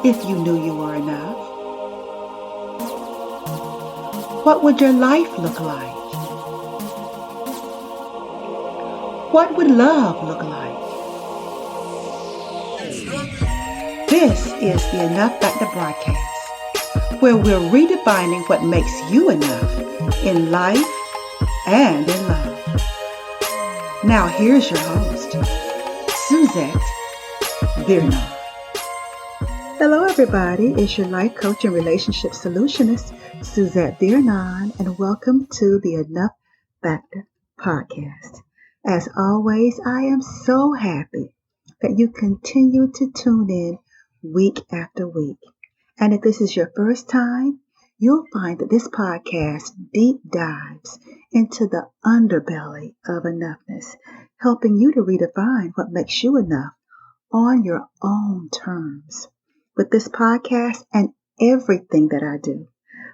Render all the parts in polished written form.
if you knew you were enough? What would your life look like? What would love look like? This is the Enough Factor broadcast, where we're redefining what makes you enough in life and in love. Now here's your host, Suzette Birnall. Hello everybody, it's your life coach and relationship solutionist, Suzette Birnall, and welcome to the Enough Factor podcast. As always, I am so happy that you continue to tune in week after week. And if this is your first time, you'll find that this podcast deep dives into the underbelly of enoughness, helping you to redefine what makes you enough on your own terms. With this podcast and everything that I do,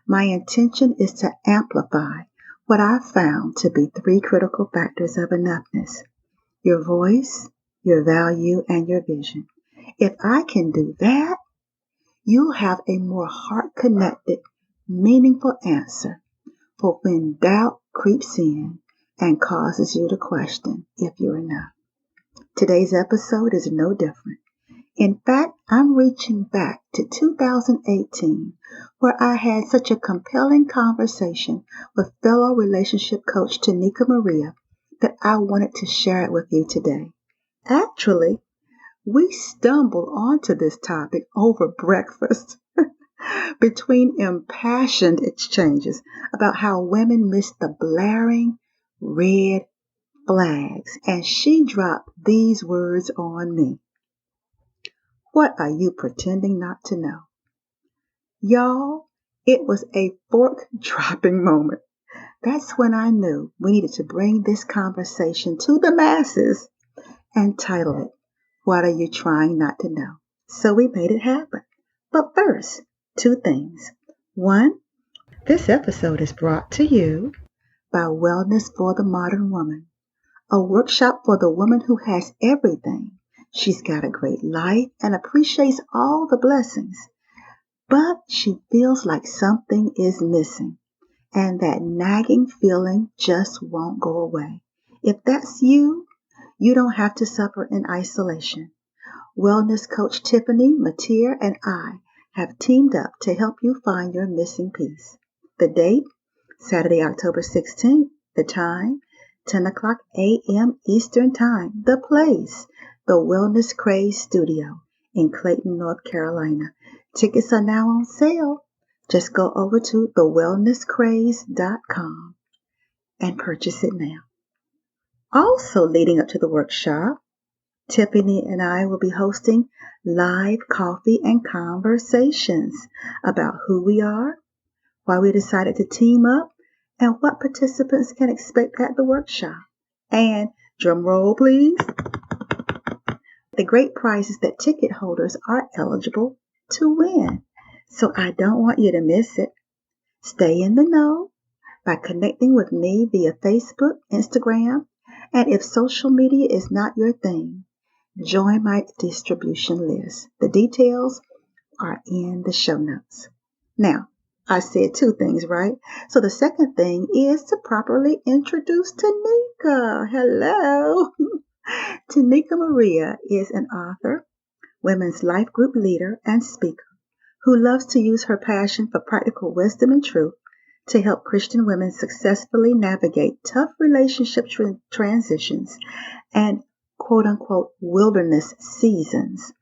my intention is to amplify what I've found to be 3 critical factors of enoughness: your voice, your value, and your vision. If I can do that, you'll have a more heart-connected, meaningful answer for when doubt creeps in and causes you to question if you're enough. Today's episode is no different. In fact, I'm reaching back to 2018, where I had such a compelling conversation with fellow relationship coach Tonika Maria that I wanted to share it with you today. Actually, we stumbled onto this topic over breakfast between impassioned exchanges about how women miss the blaring red flags, and she dropped these words on me. What are you pretending not to know? Y'all, it was a fork-dropping moment. That's when I knew we needed to bring this conversation to the masses and title it, What Are You Trying Not to Know? So we made it happen. But first, 2 things. 1, this episode is brought to you by Wellness for the Modern Woman, a workshop for the woman who has everything. She's got a great life and appreciates all the blessings, but she feels like something is missing, and that nagging feeling just won't go away. If that's you, you don't have to suffer in isolation. Wellness coach Tiffany, Matia, and I have teamed up to help you find your missing piece. The date, Saturday, October 16th. The time, 10 o'clock a.m. Eastern Time. The place, the Wellness Craze Studio in Clayton, North Carolina. Tickets are now on sale. Just go over to thewellnesscraze.com and purchase it now. Also leading up to the workshop, Tiffany and I will be hosting live coffee and conversations about who we are, why we decided to team up, and what participants can expect at the workshop. And, drum roll please, the great prizes that ticket holders are eligible to win. So I don't want you to miss it. Stay in the know by connecting with me via Facebook, Instagram, and if social media is not your thing, join my distribution list. The details are in the show notes. Now, I said 2 things, right? So the second thing is to properly introduce Tonika. Hello. Tonika Maria is an author, women's life group leader, and speaker who loves to use her passion for practical wisdom and truth to help Christian women successfully navigate tough relationship transitions and quote-unquote wilderness seasons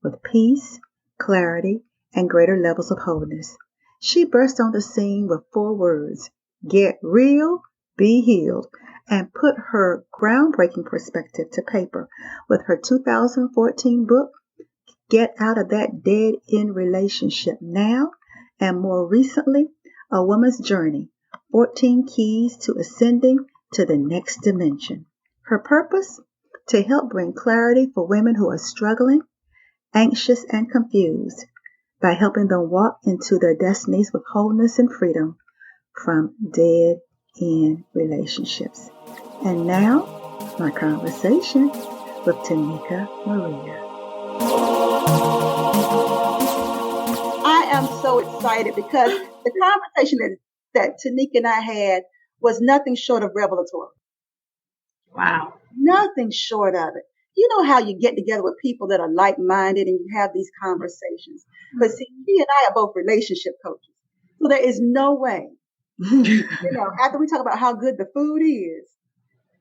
with peace, clarity, and greater levels of wholeness. She burst on the scene with 4 words: get real, be healed, and put her groundbreaking perspective to paper with her 2014 book, Get Out of That Dead-End Relationship Now, and more recently, A Woman's Journey, 14 Keys to Ascending to the Next Dimension. Her purpose? To help bring clarity for women who are struggling, anxious, and confused by helping them walk into their destinies with wholeness and freedom from dead-end relationships. And now, my conversation with Tonika Maria. so excited because the conversation that Tonika and I had was nothing short of revelatory. Wow. Nothing short of it. You know how you get together with people that are like-minded and you have these conversations. But see, she and I are both relationship coaches. So there is no way, after we talk about how good the food is,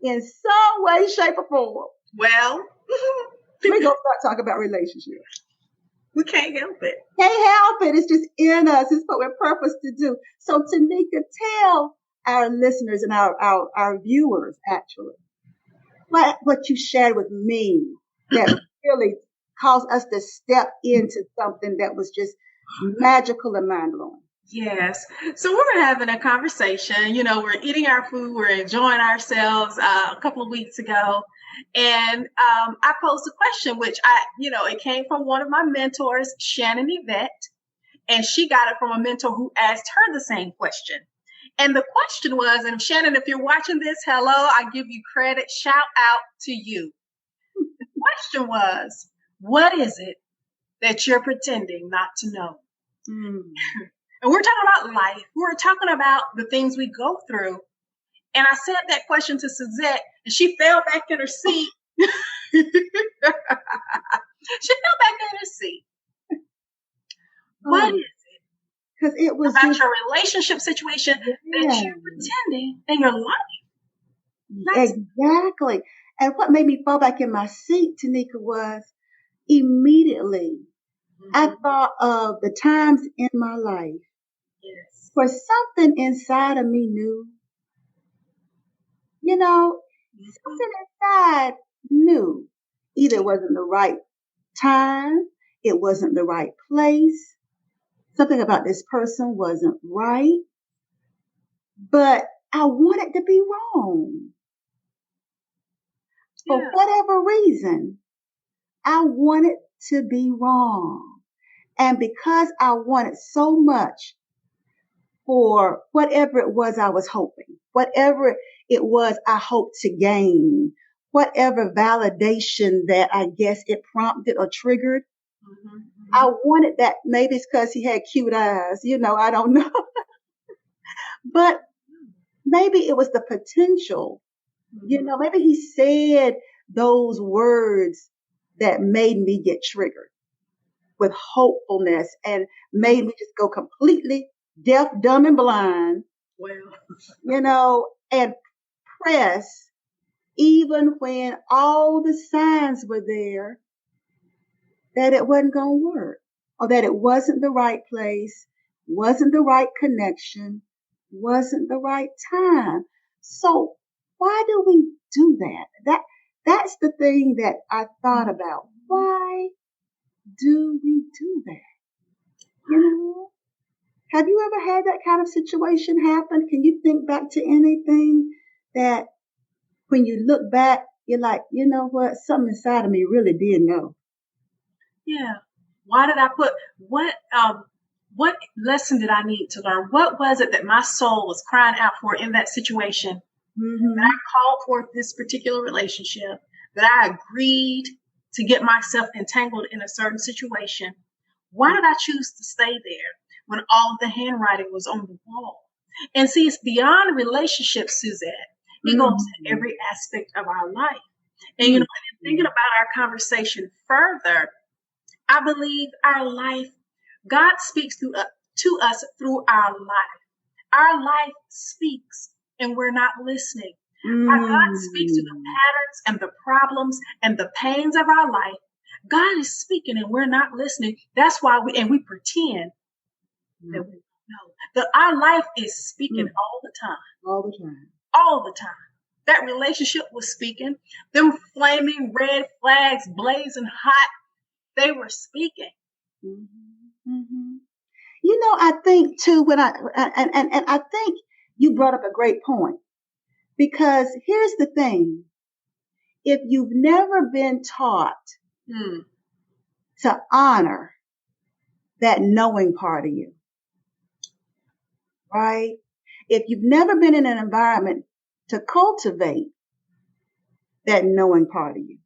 in some way, shape, or form, well, we're going to start talking about relationships. We can't help it. Can't help it. It's just in us. It's what we're purposed to do. So Tonika, tell our listeners and our viewers, actually, what you shared with me that really caused us to step into something that was just magical and mind-blowing. Yes. So we were having a conversation, we're eating our food, we're enjoying ourselves a couple of weeks ago. And I posed a question, which it came from one of my mentors, Shannon Yvette, and she got it from a mentor who asked her the same question. And the question was, and Shannon, if you're watching this, hello, I give you credit, shout out to you. The question was, what is it that you're pretending not to know? And we're talking about life. We're talking about the things we go through. And I said that question to Suzette, and she fell back in her seat. She fell back in her seat. What is it? Because it was about your relationship situation that you're pretending in your life. Exactly. And what made me fall back in my seat, Tonika, was immediately I thought of the times in my life where something inside of me knew, something inside knew either it wasn't the right time, it wasn't the right place, something about this person wasn't right, but I wanted to be wrong. For whatever reason, I wanted to be wrong. And because I wanted so much for whatever it was I was hoping, whatever it was I hoped to gain, whatever validation that I guess it prompted or triggered, I wanted that. Maybe it's because he had cute eyes, I don't know. But maybe it was the potential, maybe he said those words that made me get triggered with hopefulness and made me just go completely deaf, dumb, and blind, and press even when all the signs were there that it wasn't going to work or that it wasn't the right place, wasn't the right connection, wasn't the right time. So why do we do that? That's the thing that I thought about. Why do we do that? Have you ever had that kind of situation happen? Can you think back to anything that when you look back, you're like, you know what? Something inside of me really did know. Yeah. Why did I what lesson did I need to learn? What was it that my soul was crying out for in that situation? That I called for this particular relationship, that I agreed to get myself entangled in a certain situation. Why did I choose to stay there when all the handwriting was on the wall? And see, it's beyond relationships, Suzette. It goes to every aspect of our life. And, and thinking about our conversation further, I believe our life, God speaks to us through our life. Our life speaks and we're not listening. Our God speaks to the patterns and the problems and the pains of our life. God is speaking and we're not listening. That's why we pretend that we don't know. That our life is speaking all the time. All the time. All the time. That relationship was speaking. Them flaming red flags blazing hot. They were speaking. I think too, and I think you brought up a great point, because here's the thing. If you've never been taught to honor that knowing part of you, right? If you've never been in an environment to cultivate that knowing part of you.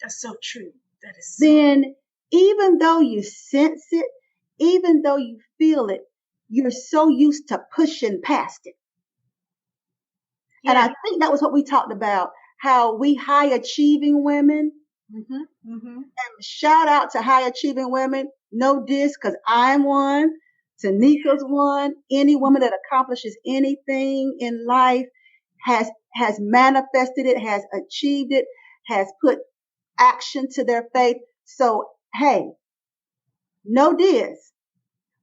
That's so true. That is so then even though you sense it, even though you feel it, you're so used to pushing past it. Yeah. And I think that was what we talked about, how we high achieving women, and shout out to high achieving women, no diss, because I'm one, Tonika's one, any woman that accomplishes anything in life has manifested it, has achieved it, has put action to their faith. So, hey, no diss.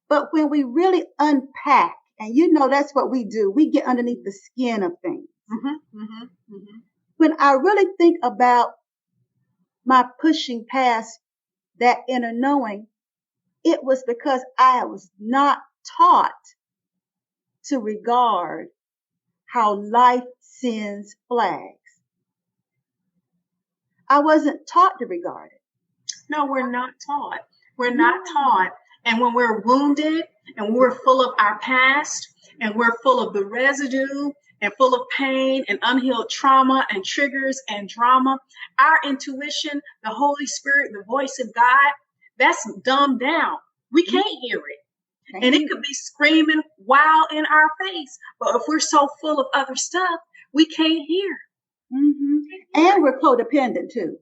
But when we really unpack, and you know that's what we do, we get underneath the skin of things. When I really think about my pushing past that inner knowing, it was because I was not taught to regard how life sends flags. I wasn't taught to regard it. No, we're not taught. We're not taught. And when we're wounded and we're full of our past and we're full of the residue and full of pain and unhealed trauma and triggers and drama, our intuition, the Holy Spirit, the voice of God, that's dumbed down. We can't hear it. And it could be screaming wow in our face. But if we're so full of other stuff, we can't hear. And we're codependent too.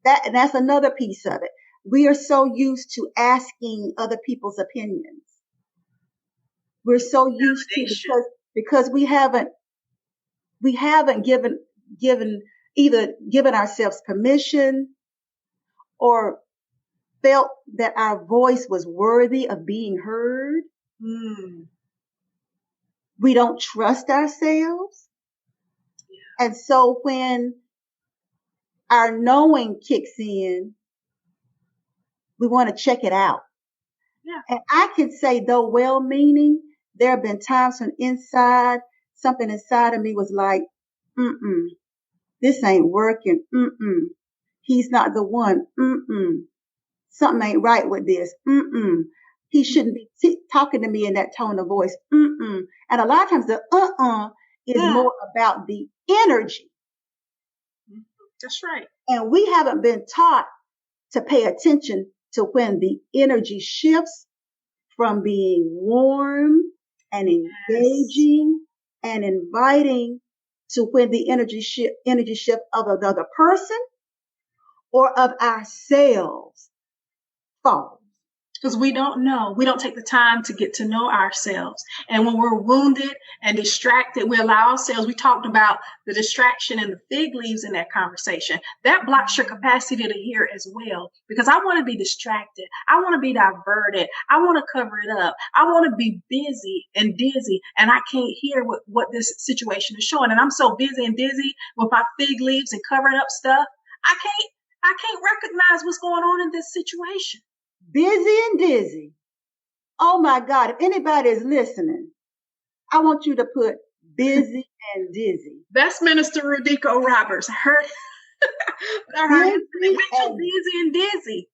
That's another piece of it. We are so used to asking other people's opinions. We're so used to, because we haven't given ourselves permission or felt that our voice was worthy of being heard. We don't trust ourselves. And so when our knowing kicks in, we want to check it out. And I can say, though well-meaning, there have been times when something inside of me was like, this ain't working. He's not the one. Something ain't right with this. He shouldn't be talking to me in that tone of voice. And a lot of times the is more about the energy. That's right. And we haven't been taught to pay attention to when the energy shifts from being warm and engaging and inviting to when the energy shift of another person or of ourselves falls. Because we don't know. We don't take the time to get to know ourselves. And when we're wounded and distracted, we allow ourselves, we talked about the distraction and the fig leaves in that conversation. That blocks your capacity to hear as well. Because I want to be distracted. I want to be diverted. I want to cover it up. I want to be busy and dizzy. And I can't hear what this situation is showing. And I'm so busy and dizzy with my fig leaves and covering up stuff. I can't recognize what's going on in this situation. Busy and dizzy. Oh my God. If anybody is listening, I want you to put busy and dizzy. That's Minister Rudico Roberts. I heard we're so busy and dizzy.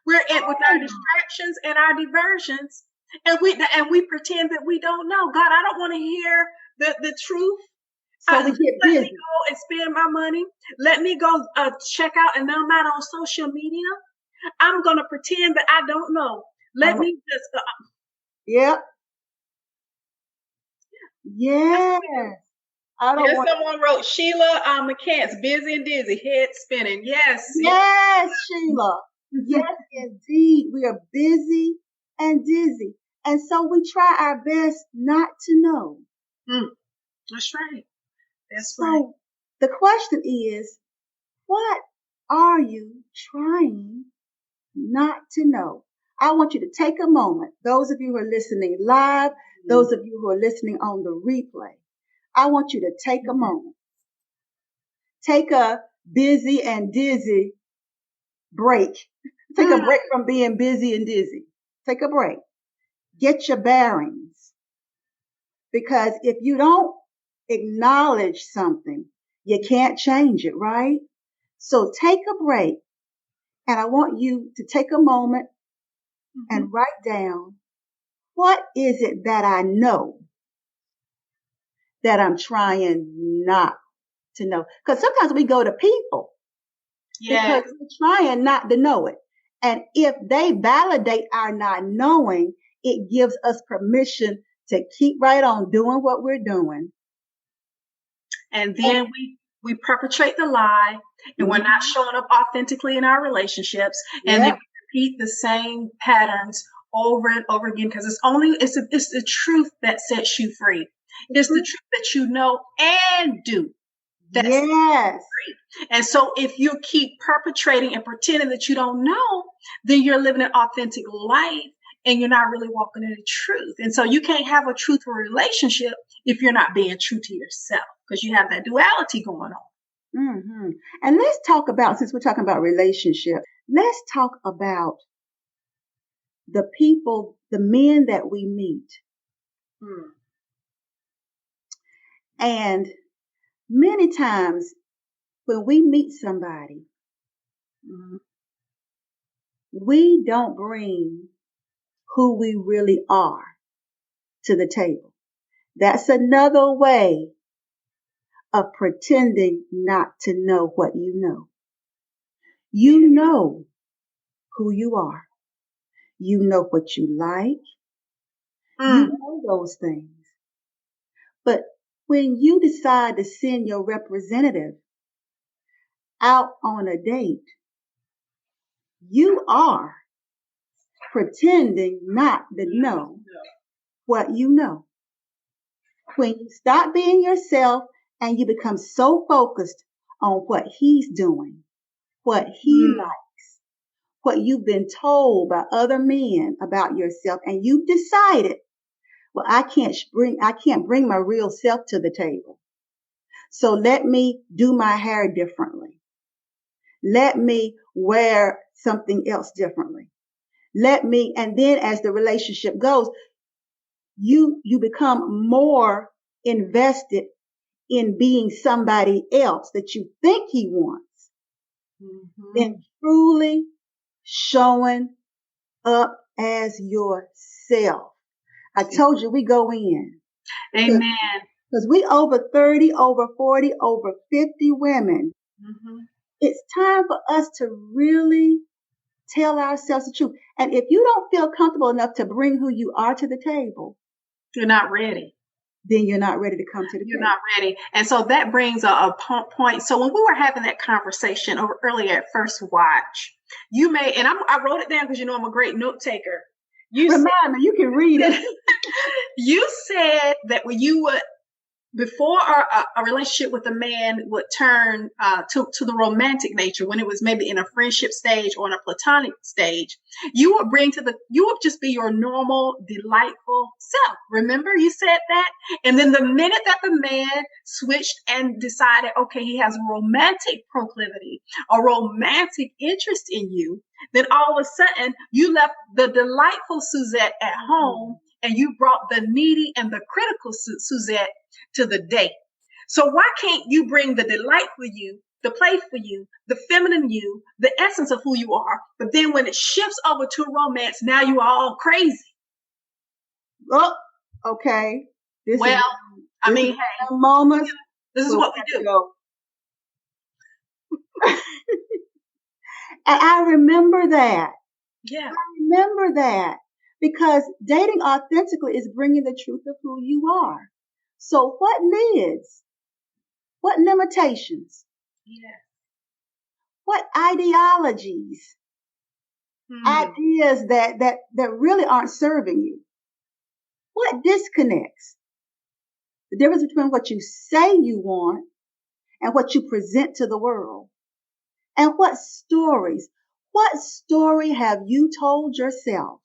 We're with our distractions and our diversions. And we pretend that we don't know. God, I don't want to hear the truth. So we get busy. Let me go and spend my money. Let me go check out and I'm not on social media. I'm going to pretend that I don't know. Let me just. Yep. Yes. Someone wrote Sheila McCants, busy and dizzy, head spinning. Yes. Yes, Sheila. Yes, indeed. We are busy and dizzy. And so we try our best not to know. That's right. So the question is, what are you trying not to know? I want you to take a moment. Those of you who are listening live, those of you who are listening on the replay, I want you to take a moment. Take a busy and dizzy break. Take a break from being busy and dizzy. Take a break. Get your bearings. Because if you don't acknowledge something, you can't change it, right? So take a break. And I want you to take a moment and write down, what is it that I know that I'm trying not to know? Because sometimes we go to people because we're trying not to know it. And if they validate our not knowing, it gives us permission to keep right on doing what we're doing. And then we perpetrate the lie, and we're not showing up authentically in our relationships. And then we repeat the same patterns over and over again, because it's the truth that sets you free. It's the truth that you know and do. That's free. And so if you keep perpetrating and pretending that you don't know, then you're living an authentic life and you're not really walking in the truth. And so you can't have a truthful relationship if you're not being true to yourself, because you have that duality going on. Mm-hmm. And let's talk about, since we're talking about relationship, let's talk about the people, the men that we meet. And many times when we meet somebody, we don't bring who we really are to the table. That's another way of pretending not to know what you know. You know who you are. You know what you like. You know those things. But when you decide to send your representative out on a date, you are pretending not to know what you know. When you stop being yourself and you become so focused on what he's doing, what he likes, what you've been told by other men about yourself, and you've decided, well, I can't bring my real self to the table. So let me do my hair differently. Let me wear something else differently. And then as the relationship goes, you become more invested in being somebody else that you think he wants than truly showing up as yourself. I told you we go in. Amen. Because we over 30, over 40, over 50 women. It's time for us to really tell ourselves the truth. And if you don't feel comfortable enough to bring who you are to the table, you're not ready. Then you're not ready to come to the table. You're not ready. And so that brings a point. So when we were having that conversation earlier at First Watch, you may, and I wrote it down because you know I'm a great note taker. Remind me, you can read it. You said that when you would, before a relationship with a man would turn to the romantic nature, when it was maybe in a friendship stage or in a platonic stage, you would just be your normal, delightful self. Remember you said that? And then the minute that the man switched and decided, okay, he has a romantic proclivity, a romantic interest in you, then all of a sudden you left the delightful Suzette at home and you brought the needy and the critical Suzette to the date. So why can't you bring the delightful you, the playful you, the feminine you, the essence of who you are? But then when it shifts over to romance, now you are all crazy. Oh, okay. This is moments. This is what we do. And I remember that. Yeah. I remember that. Because dating authentically is bringing the truth of who you are. So what lids? What limitations? Yeah. What ideologies? Ideas that really aren't serving you? What disconnects? The difference between what you say you want and what you present to the world. And what stories? What story have you told yourself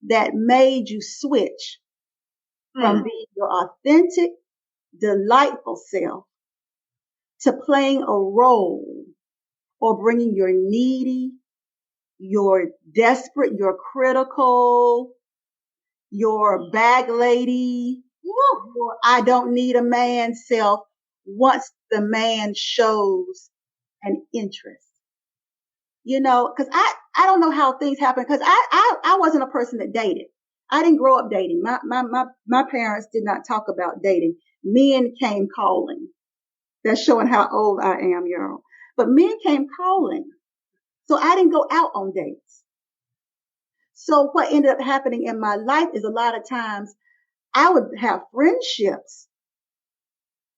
that made you switch from being your authentic, delightful self to playing a role or bringing your needy, your desperate, your critical, your bag lady, your I don't need a man self once the man shows an interest? You know, because I don't know how things happen, because I wasn't a person that dated. I didn't grow up dating. My parents did not talk about dating. Men came calling. That's showing how old I am, y'all. But men came calling. So I didn't go out on dates. So what ended up happening in my life is a lot of times I would have friendships,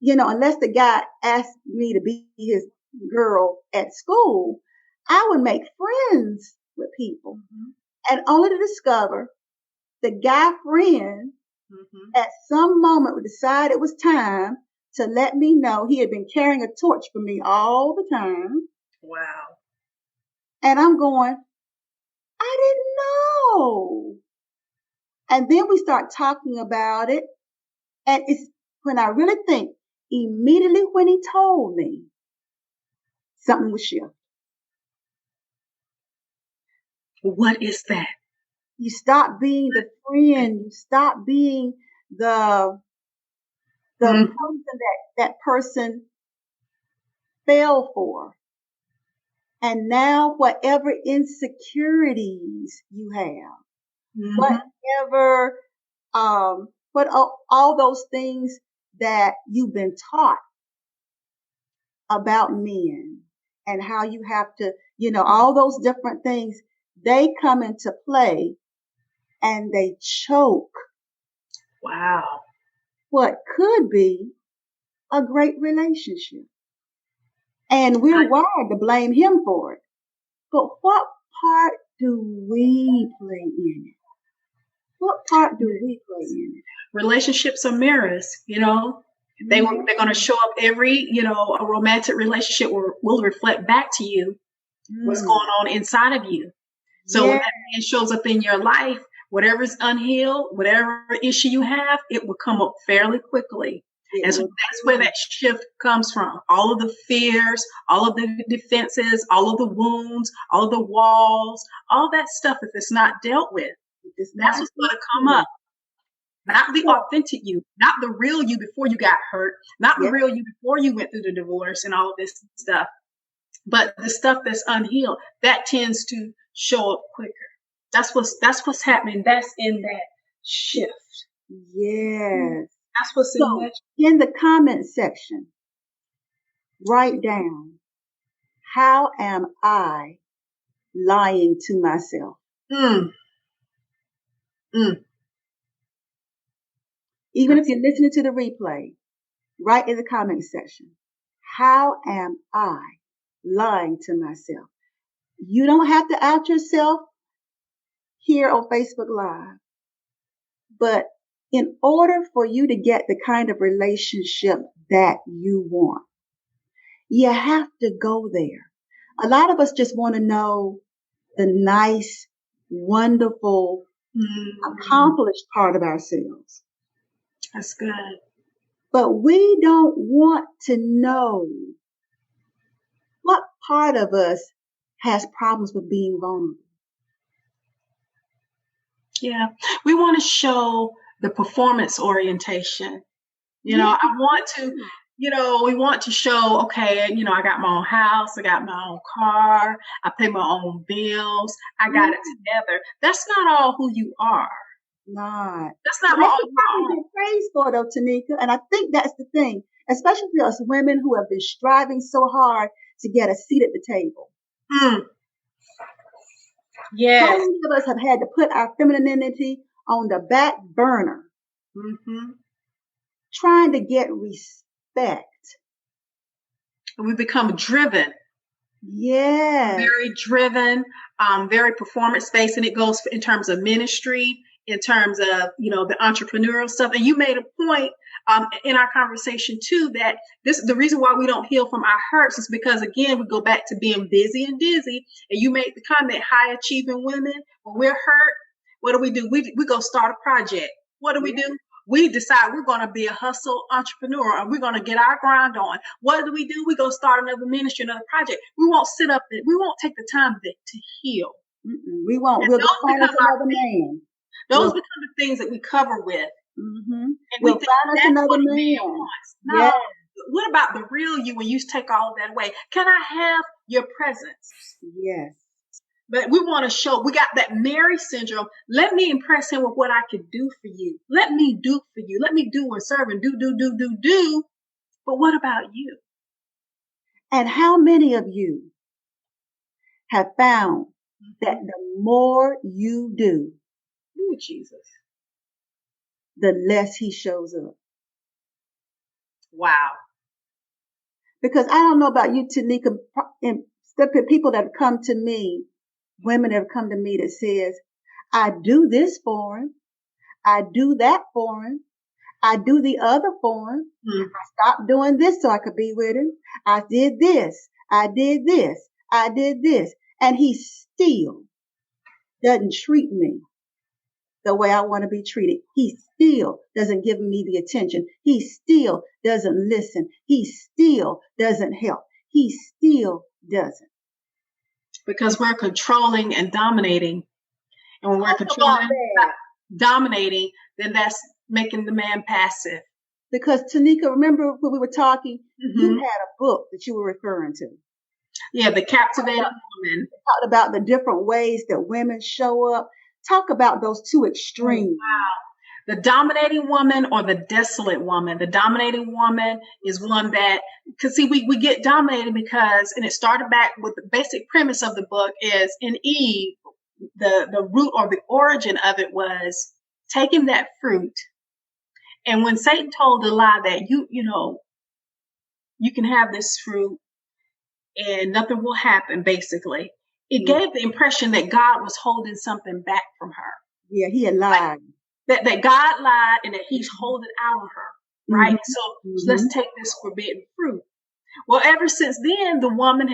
unless the guy asked me to be his girl at school, I would make friends with people and only to discover the guy friend at some would decide it was time to let me know he had been carrying a torch for me all the time. Wow. And I'm going, I didn't know. And then we start talking about it. And it's when I really think, immediately when he told me, something was shifted. What is that? You stop being the friend. You stop being the person that person fell for. And now whatever insecurities you have, whatever, all those things that you've been taught about men and how you have to, all those different things, they come into play and they choke. Wow. What could be a great relationship. And we're wired to blame him for it. But what part do we play in it? What part do we play in it? Relationships are mirrors, they're going to show up every, a romantic relationship will reflect back to you what's going on inside of you. So when that man shows up in your life, whatever's unhealed, whatever issue you have, it will come up fairly quickly. And so that's where that shift comes from. All of the fears, all of the defenses, all of the wounds, all of the walls, all that stuff, if it's not dealt with, that's what's going to come up. Not the authentic you, not the real you before you got hurt, not the real you before you went through the divorce and all of this stuff. But the stuff that's unhealed, that tends to show up quicker. That's what's happening. That's in that shift. Yes. That's what's in that. In the comment section, write down, how am I lying to myself? Even if you're listening to the replay, write in the comment section, how am I lying to myself? You don't have to out yourself here on Facebook Live, but in order for you to get the kind of relationship that you want, you have to go there. A lot of us just want to know the nice, wonderful, accomplished part of ourselves. That's good. But we don't want to know what part of us has problems with being vulnerable. Yeah, we want to show the performance orientation. I want to, we want to show, okay, I got my own house, I got my own car, I pay my own bills, I got it together. That's not all who you are. That's not all you are. That's praise for, though, Tonika. And I think that's the thing, especially for us women who have been striving so hard to get a seat at the table. Yes. How many of us have had to put our femininity on the back burner, trying to get respect? And we become driven. Yeah. Very driven, very performance-based, and it goes in terms of ministry, in terms of, the entrepreneurial stuff. And you made a point in our conversation too, that the reason why we don't heal from our hurts is because, again, we go back to being busy and dizzy. And you made the comment, high achieving women, when we're hurt, what do? We go start a project. What do? We decide we're going to be a hustle entrepreneur and we're going to get our grind on. What do? We go start another ministry, another project. We won't sit up there. We won't take the time to heal. We won't. We'll go find us another man. Those become the things that we cover with. And we'll find us another man. No. Yes. What about the real you when you take all of that away? Can I have your presence? Yes. But we want to show, we got that Mary syndrome. Let me impress him with what I can do for you. Let me do for you. Let me do and serve and do. But what about you? And how many of you have found that the more you do, Ooh, Jesus. the less he shows up. Wow. Because I don't know about you, Tonika, and the people that have come to me, women that have come to me that says, I do this for him. I do that for him. I do the other for him. I stopped doing this so I could be with him. I did this. I did this. I did this. And he still doesn't treat me the way I want to be treated. He still doesn't give me the attention. He still doesn't listen. He still doesn't help. He still doesn't. Because we're controlling and dominating. And when we're controlling and dominating, then that's making the man passive. Because Tonika, remember when we were talking, you had a book that you were referring to. Yeah, The Captivating Woman. Talked about the different ways that women show up. Talk about those two extremes. Wow. The dominating woman or the desolate woman. The dominating woman is one that, because see, we get dominated because, and it started back with the basic premise of the book is in Eve, the root or the origin of it was taking that fruit. And when Satan told the lie that you can have this fruit and nothing will happen, basically, it gave the impression that God was holding something back from her. Yeah, he had lied. That God lied and that he's holding out on her, right? So let's take this forbidden fruit. Well, ever since then, the woman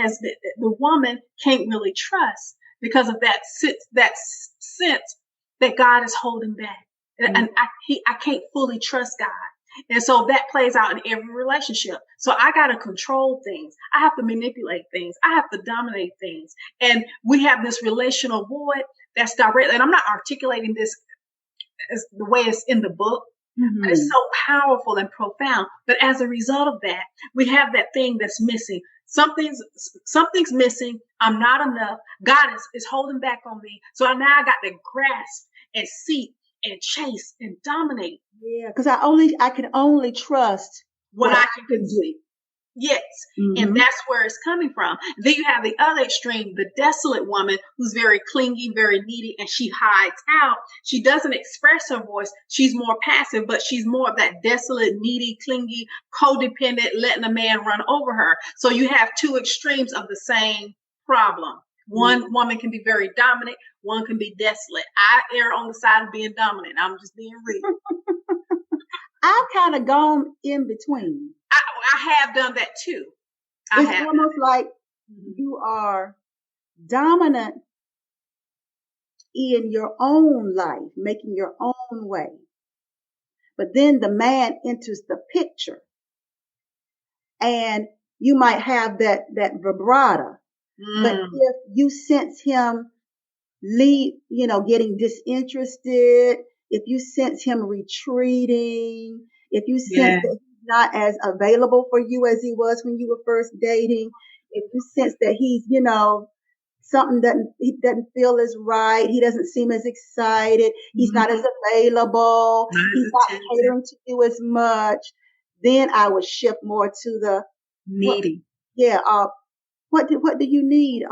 can't really trust because of that sense that God is holding back. And I can't fully trust God. And so that plays out in every relationship. So I got to control things. I have to manipulate things. I have to dominate things. And we have this relational void that's direct. And I'm not articulating this as the way it's in the book. But it's so powerful and profound. But as a result of that, we have that thing that's missing. Something's missing. I'm not enough. God is holding back on me. So now I got to grasp and seek and chase and dominate. Yeah, because I can only trust what I can do. Yes. And that's where it's coming from. Then you have the other extreme, the desolate woman who's very clingy, very needy, and she hides out. She doesn't express her voice. She's more passive, but she's more of that desolate, needy, clingy, codependent, letting a man run over her. So you have two extremes of the same problem. One woman can be very dominant. One can be desolate. I err on the side of being dominant. I'm just being real. I've kind of gone in between. I have done that too. It's almost like you are dominant in your own life, making your own way. But then the man enters the picture and you might have that vibrato. But if you sense him getting disinterested, if you sense him retreating, if you sense that he's not as available for you as he was when you were first dating, if you sense that he's, something he doesn't feel as right, he doesn't seem as excited, he's not as available, he's not catering to you as much, then I would shift more to the needy. What do you need?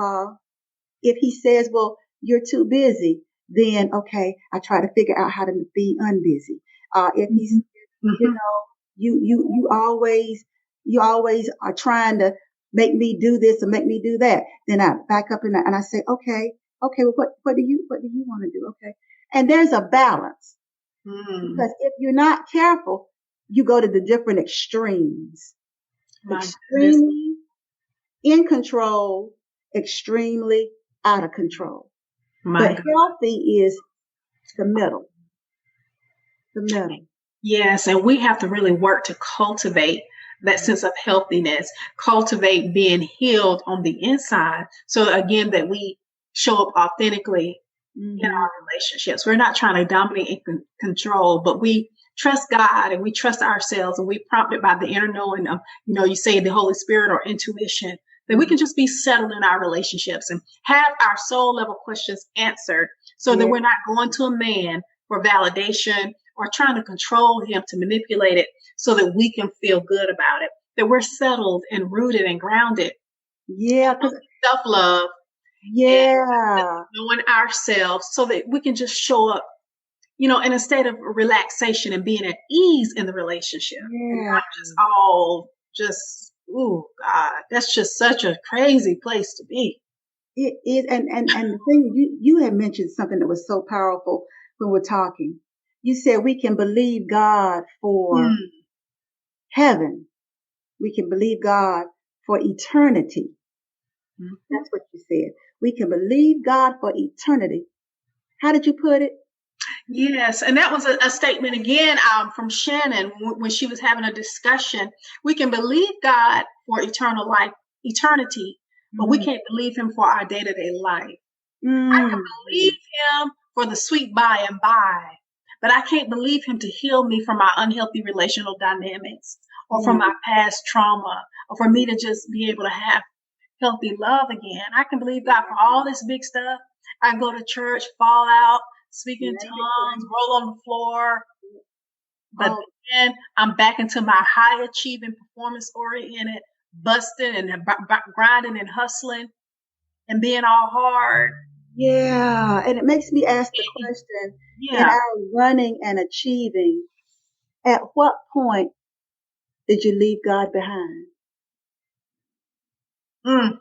If he says, well, you're too busy, then okay, I try to figure out how to be unbusy. If he's, you always are trying to make me do this or make me do that, then I back up and I say, okay, well, what do you want to do? Okay. And there's a balance because if you're not careful, you go to the different extremes. Extremely in control, extremely out of control. But healthy is the middle. The middle. Yes, and we have to really work to cultivate that sense of healthiness, cultivate being healed on the inside. So again, that we show up authentically in our relationships. We're not trying to dominate and control, but we trust God and we trust ourselves, and we prompted by the inner knowing of, you say the Holy Spirit or intuition, that we can just be settled in our relationships and have our soul level questions answered so that we're not going to a man for validation or trying to control him to manipulate it so that we can feel good about it, that we're settled and rooted and grounded. Yeah. Self-love Yeah. Knowing ourselves so that we can just show up, in a state of relaxation and being at ease in the relationship. And Yeah. not just all just, ooh, God, that's just such a crazy place to be. It is, and the thing you had mentioned something that was so powerful when we're talking. You said we can believe God for Mm. heaven. We can believe God for eternity. Mhm. That's what you said. We can believe God for eternity. How did you put it? Yes, and that was a statement again from Shannon when she was having a discussion. We can believe God for eternal life, eternity, but we Mm. can't believe Him for our day-to-day life. I can Mm. believe Him for the sweet by and by, but I can't believe Him to heal me from my unhealthy relational dynamics or from Mm. my past trauma or for me to just be able to have healthy love again. I can believe God for all this big stuff. I go to church, fall out, speak in Name it, tongues, claim roll on the floor, but all. then I'm back into my high achieving, performance oriented, busting and grinding and hustling and being all hard. Yeah, and it makes me ask the question, in Yeah. our running and achieving, at what point did you leave God behind? Mm.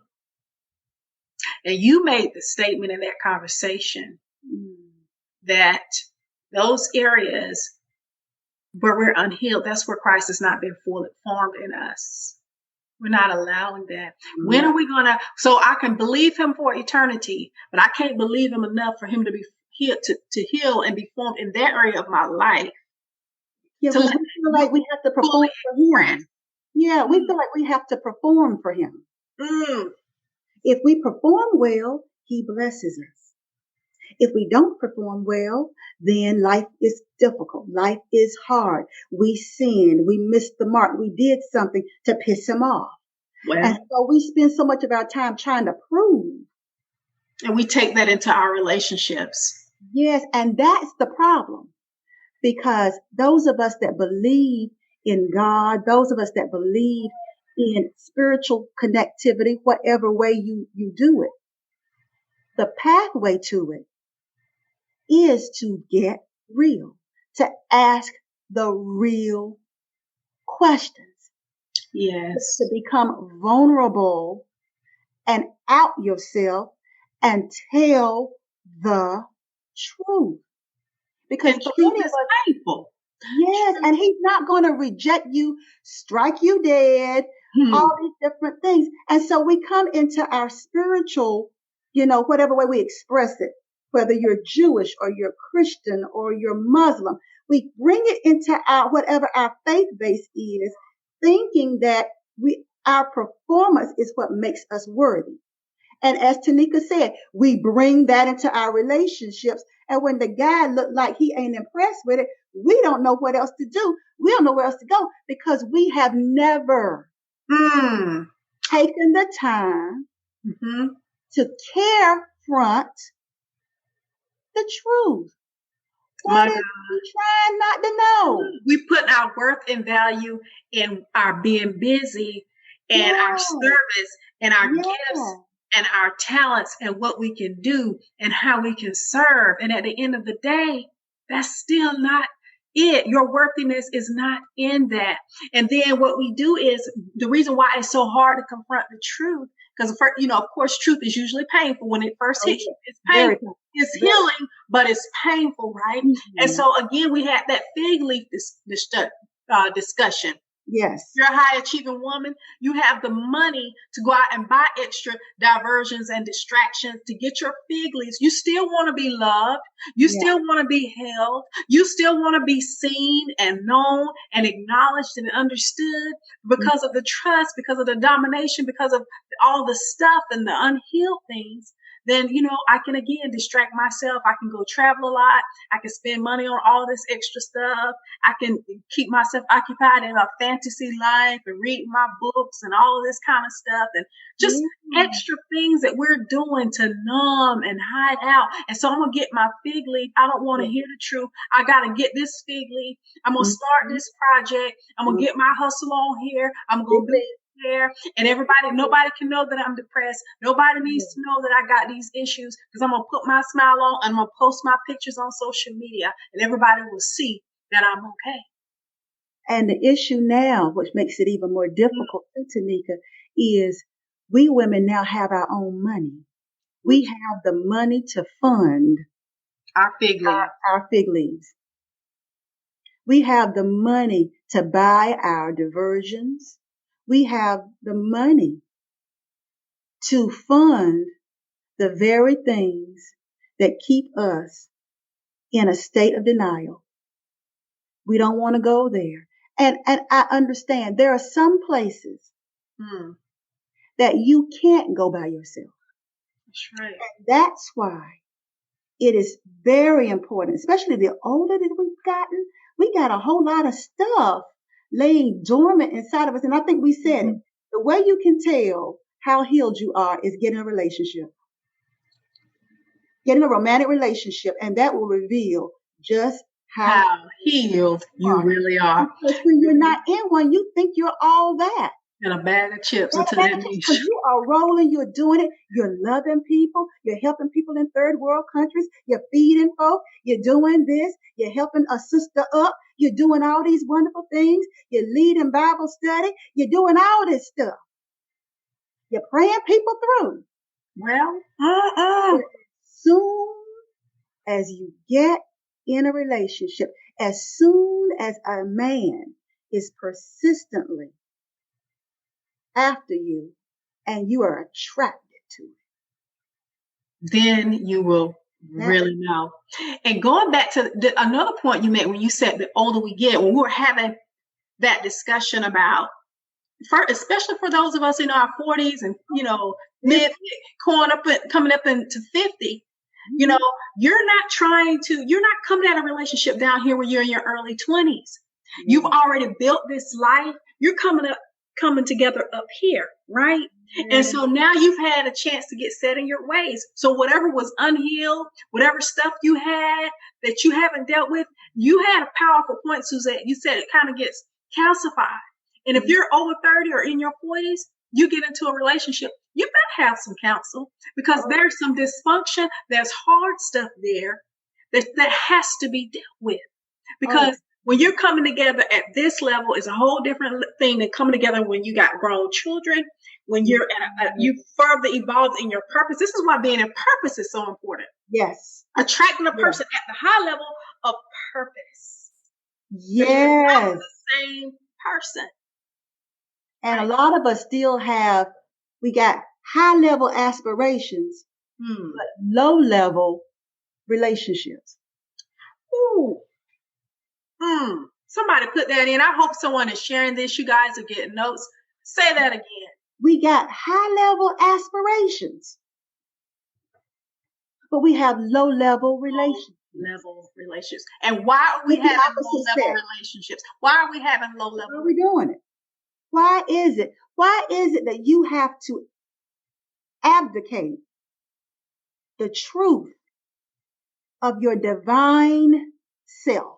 And you made the statement in that conversation Mm. that those areas where we're unhealed, that's where Christ has not been fully formed in us. We're not allowing that. When No. are we so I can believe Him for eternity, but I can't believe Him enough for Him to be healed, to heal and be formed in that area of my life Yeah, to we let feel me like we have to fully perform for Him. Yeah, we express. feel like we have to perform for Him. Mm. If we perform well, He blesses us. If we don't perform well, then life is difficult. Life is hard. We sinned. We missed the mark. We did something to piss Him off. And Well, so we spend so much of our time trying to prove. and we take that into our relationships. Yes, and that's the problem. Because those of us that believe in God, those of us that believe in spiritual connectivity, whatever way you do it, the pathway to it is to get real, to ask the real questions, to Yes. become vulnerable and out yourself and tell the truth. Because And for truth many of is us, painful. yes, and He's not going to reject you, strike you dead, Hmm. all these different things. And so we come into our spiritual, whatever way we express it, whether you're Jewish or you're Christian or you're Muslim, we bring it into our whatever our faith base is, thinking that our performance is what makes us worthy. And as Tonika said, we bring that into our relationships. And when the guy looked like he ain't impressed with it, we don't know what else to do. We don't know where else to go because we have never Mm. taken the time Mm-hmm. to confront the truth. What My is he trying not to know? we put our worth and value in our being busy and our Yeah, service and our gifts yeah. and our talents and what we can do and how we can serve. And at the end of the day, that's still not it. Your worthiness is not in that. And then what we do is the reason why it's so hard to confront the truth, because of course, truth is usually painful when it first Oh, hits you. yeah. It's Very, painful. It's very. healing, but it's painful, right? And Mhm. so again, we had that fig leaf discussion. Yes. You're a high achieving woman. You have the money to go out and buy extra diversions and distractions to get your fig leaves. You still want to be loved. You Yeah. still want to be held. You still want to be seen and known and acknowledged and understood because of the trust, because of the domination, because of all the stuff and the unhealed things. Then, I can again distract myself. I can go travel a lot. I can spend money on all this extra stuff. I can keep myself occupied in a fantasy life and reading my books and all of this kind of stuff and just Yeah. extra things that we're doing to numb and hide out. And so I'm going to get my fig leaf. I don't want to hear the truth. I got to get this fig leaf. I'm going to start Mhm. this project. I'm going to get my hustle on here. I'm going to Big do leap. share, and nobody can know that I'm depressed. Nobody needs to know that I got these issues, because I'm going to put my smile on and I'm going to post my pictures on social media, and everybody will see that I'm okay. And the issue now, which makes it even more difficult, Tonika, is we women now have our own money. We have the money to fund our fig leaves. Our fig leaves. We have the money to buy our diversions. We have the money to fund the very things that keep us in a state of denial. We don't want to go there. And I understand there are some places that you can't go by yourself. That's right. And that's why it is very important, especially the older that we've gotten, we got a whole lot of stuff laying dormant inside of us. And I think we said it. The way you can tell how healed you are is getting a relationship. Getting a romantic relationship, and that will reveal just how healed you really are. Because when you're not in one, you think you're all that. And a bag of chips until that niche. Because you are rolling, you're doing it, you're loving people, you're helping people in third world countries, you're feeding folk, you're doing this, you're helping a sister up, you're doing all these wonderful things, you're leading Bible study, you're doing all this stuff. You're praying people through. Well, as soon as you get in a relationship, as soon as a man is persistently after you and you are attracted to it, then you will really know. And going back to another point you made when you said the older we get, when we were having that discussion about, especially for those of us in our 40s and, mid, coming up into 50, you're not coming at a relationship down here when you're in your early 20s. You've already built this life. You're coming together up here, right? And so now you've had a chance to get set in your ways. So whatever was unhealed, whatever stuff you had that you haven't dealt with, you had a powerful point, Suzette. You said it kind of gets calcified. And if you're over 30 or in your 40s, you get into a relationship, you better have some counsel, because there's some dysfunction. There's hard stuff there that has to be dealt with. Because when you're coming together at this level, is a whole different thing than coming together when you got grown children, when you're you further evolved in your purpose. This is why being in purpose is so important. Yes. Attracting a person at the high level of purpose. Yes. The same person. And a lot of us still we got high level aspirations, but low level relationships. Ooh. Somebody put that in. I hope someone is sharing this. You guys are getting notes. Say that again. We got high level aspirations, but we have low level relationships. And why are we having low level relationships? Why are we having low level? Why are we doing it? Why is it? Why is it that you have to abdicate the truth of your divine self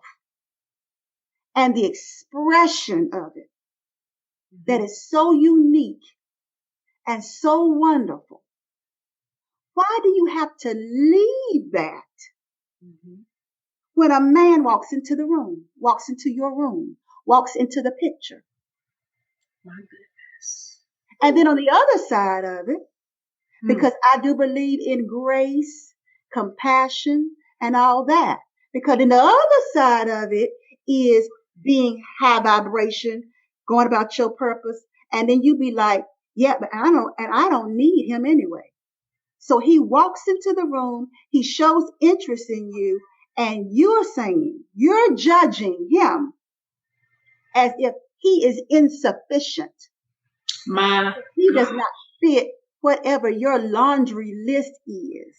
and the expression of it that is so unique and so wonderful? Why do you have to leave that when a man walks into the room, walks into your room, walks into the picture? My goodness. And then on the other side of it, because I do believe in grace, compassion, and all that. Because in the other side of it is being high vibration, going about your purpose. And then you be like, yeah, but I don't need him anyway. So he walks into the room, he shows interest in you, and you're judging him as if he is insufficient. He does not fit whatever your laundry list is.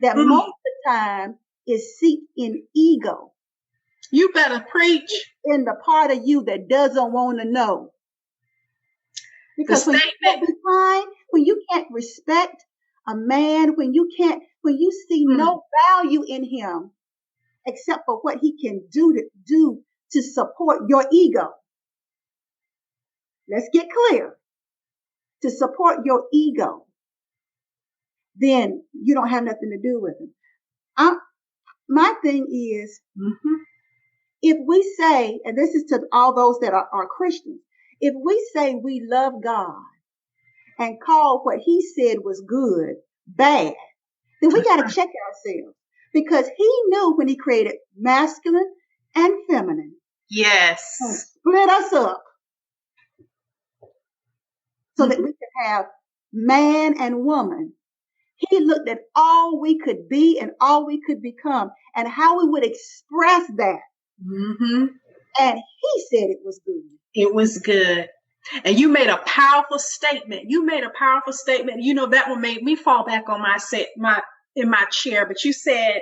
That most of the time is seated in ego. You better preach. In the part of you that doesn't want to know. Because when you can't respect a man, when you see no value in him except for what he can do to support your ego. Let's get clear. to support your ego, then you don't have nothing to do with them. My thing is, if we say, and this is to all those that are Christians, if we say we love God and call what he said was good bad, then we got to check ourselves, because he knew when he created masculine and feminine. Yes. And split us up so that we could have man and woman. He looked at all we could be and all we could become and how we would express that. And he said it was good. It was good. And you made a powerful statement. You know, that one made me fall back on in my chair. But you said,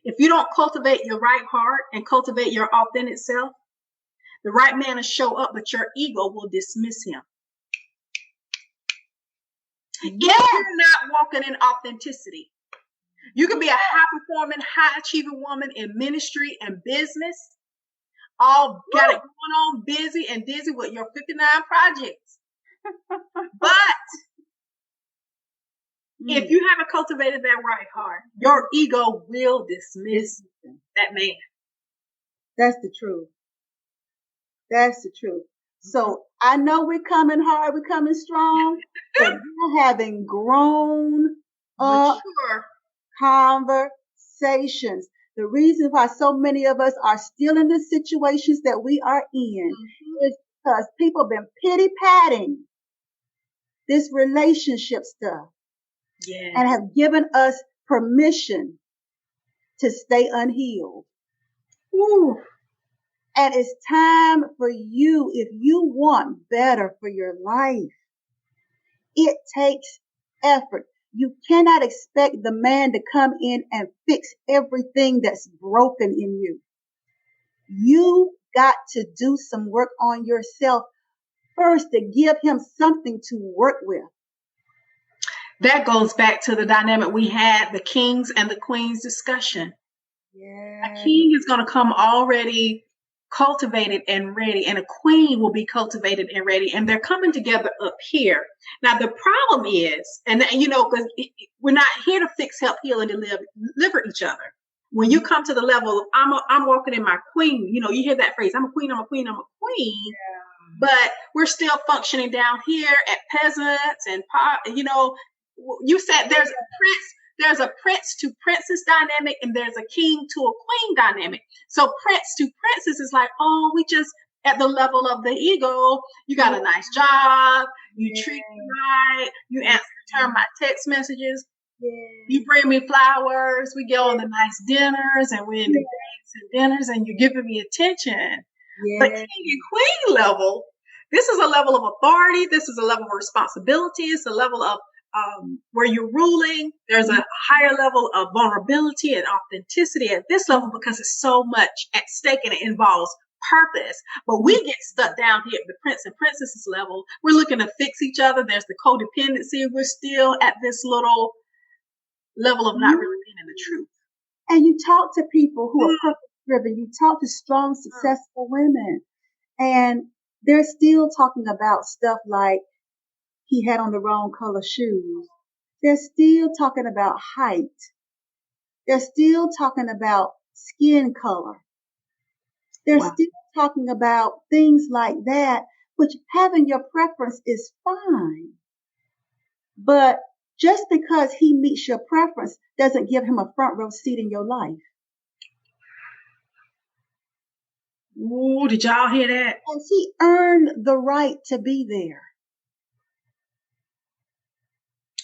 if you don't cultivate your right heart and cultivate your authentic self, the right man will show up, but your ego will dismiss him. If you're not walking in authenticity, you can be a high-performing, high-achieving woman in ministry and business, all got it going on, busy and dizzy with your 59 projects. But if you haven't cultivated that right heart, your ego will dismiss that man. That's the truth. That's the truth. So I know we're coming hard, we're coming strong, but we're having grown up conversations. The reason why so many of us are still in the situations that we are in is because people have been pity-patting this relationship stuff and have given us permission to stay unhealed. Ooh. And it's time for you, if you want better for your life, it takes effort. You cannot expect the man to come in and fix everything that's broken in you. You got to do some work on yourself first to give him something to work with. That goes back to the dynamic we had, the kings and the queens discussion. Yeah. A king is going to come already cultivated and ready, and a queen will be cultivated and ready, and they're coming together up here. Now the problem is, and you know, because we're not here to fix, help, heal, and deliver each other. When you come to the level of I'm walking in my queen, you know, you hear that phrase, I'm a queen, I'm a queen, I'm a queen. Yeah. But we're still functioning down here at peasants and you know, you said there's a prince to princess dynamic, and there's a king to a queen dynamic. So prince to princess is like, oh, we just at the level of the ego. You got a nice job. You treat me right. You return my text messages. You bring me flowers. We go on the nice dinners, and we're in the dates and dinners, and you're giving me attention. But king and queen level, this is a level of authority. This is a level of responsibility. It's a level of where you're ruling. There's a higher level of vulnerability and authenticity at this level, because it's so much at stake and it involves purpose. But we get stuck down here at the prince and princesses level. We're looking to fix each other. There's the codependency. We're still at this little level of not really being in the truth. And you talk to people who are purpose driven. You talk to strong, successful women, and they're still talking about stuff like, he had on the wrong color shoes. They're still talking about height. They're still talking about skin color. They're still talking about things like that, which having your preference is fine. But just because he meets your preference doesn't give him a front row seat in your life. Ooh, did y'all hear that? And he earned the right to be there.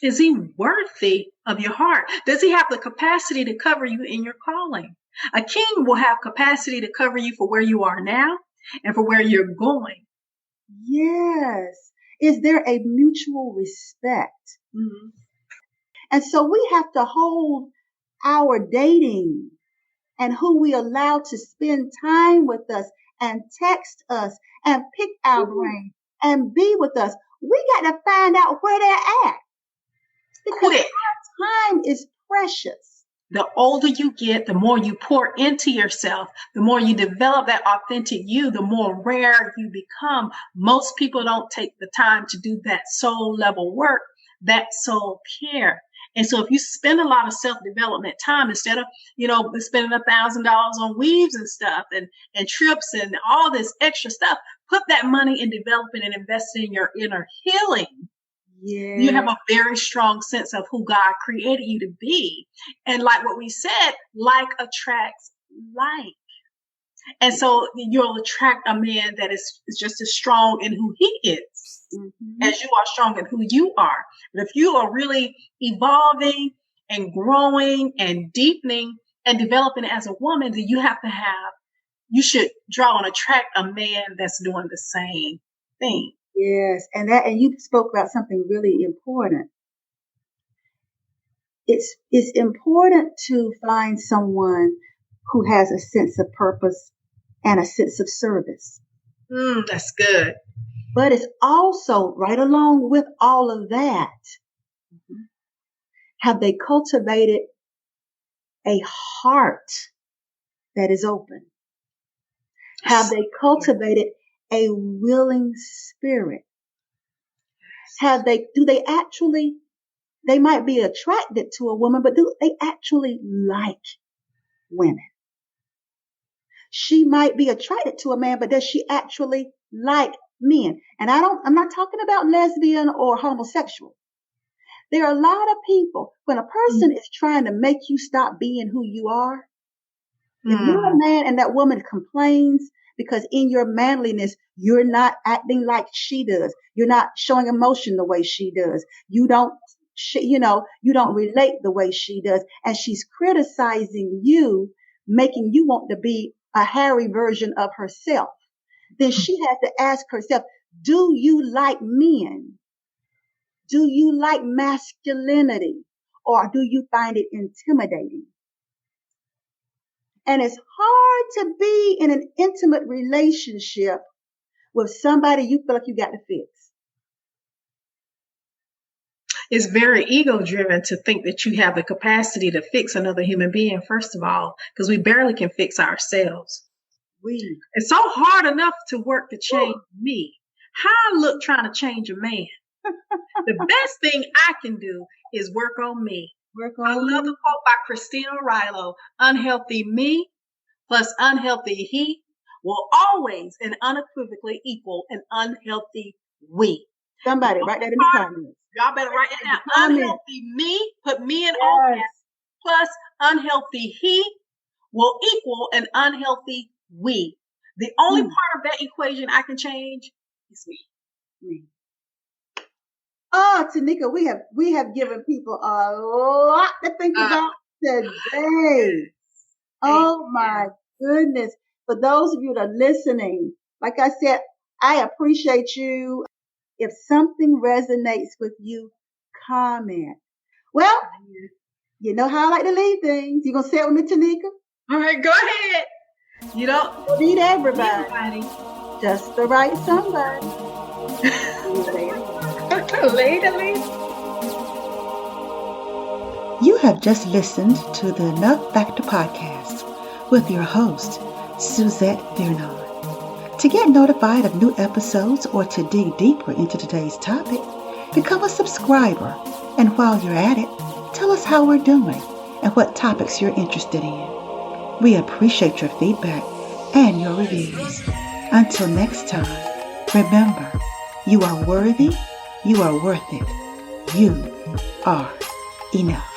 Is he worthy of your heart? Does he have the capacity to cover you in your calling? A king will have capacity to cover you for where you are now and for where you're going. Yes. Is there a mutual respect? Mm-hmm. And so we have to hold our dating and who we allow to spend time with us and text us and pick our brain and be with us. We got to find out where they're at. Because our time is precious. The older you get, the more you pour into yourself, the more you develop that authentic you, the more rare you become. Most people don't take the time to do that soul level work, that soul care. And so if you spend a lot of self-development time, instead of, spending $1,000 on weaves and stuff and trips and all this extra stuff, put that money in developing and investing in your inner healing. Yeah. You have a very strong sense of who God created you to be. And like what we said, like attracts like. And so you'll attract a man that is just as strong in who he is as you are strong in who you are. But if you are really evolving and growing and deepening and developing as a woman, then you should draw and attract a man that's doing the same thing. Yes, and you spoke about something really important. It's important to find someone who has a sense of purpose and a sense of service. That's good. But it's also right along with all of that. Have they cultivated a heart that is open? Have they cultivated a willing spirit? They might be attracted to a woman, but do they actually like women? She might be attracted to a man, but does she actually like men? And I'm not talking about lesbian or homosexual. There are a lot of people, when a person is trying to make you stop being who you are, if you're a man and that woman complains because in your manliness, you're not acting like she does. You're not showing emotion the way she does. You don't relate the way she does. And she's criticizing you, making you want to be a hairy version of herself. Then she has to ask herself, do you like men? Do you like masculinity? Or do you find it intimidating? And it's hard to be in an intimate relationship with somebody you feel like you got to fix. It's very ego-driven to think that you have the capacity to fix another human being, first of all, because we barely can fix ourselves. It's so hard enough to work to change me. How I look trying to change a man. The best thing I can do is work on me. I love the quote by Christina Rilo, unhealthy me plus unhealthy he will always and unequivocally equal an unhealthy we. Somebody write that in the comments. Y'all better write that down. Unhealthy me, put me in all caps, plus unhealthy he will equal an unhealthy we. The only part of that equation I can change is me. Oh, Tonika, we have given people a lot to think about today. Oh my goodness. For those of you that are listening, like I said, I appreciate you. If something resonates with you, comment. Well, you know how I like to leave things. You gonna say it with me, Tonika? All right, go ahead. You don't need everybody. Just the right somebody. Later. You have just listened to the Enough Factor podcast with your host, Suzette Vernon. To get notified of new episodes or to dig deeper into today's topic, become a subscriber. And while you're at it, tell us how we're doing and what topics you're interested in. We appreciate your feedback and your reviews. Until next time, remember, you are worthy, you are worth it, you are enough.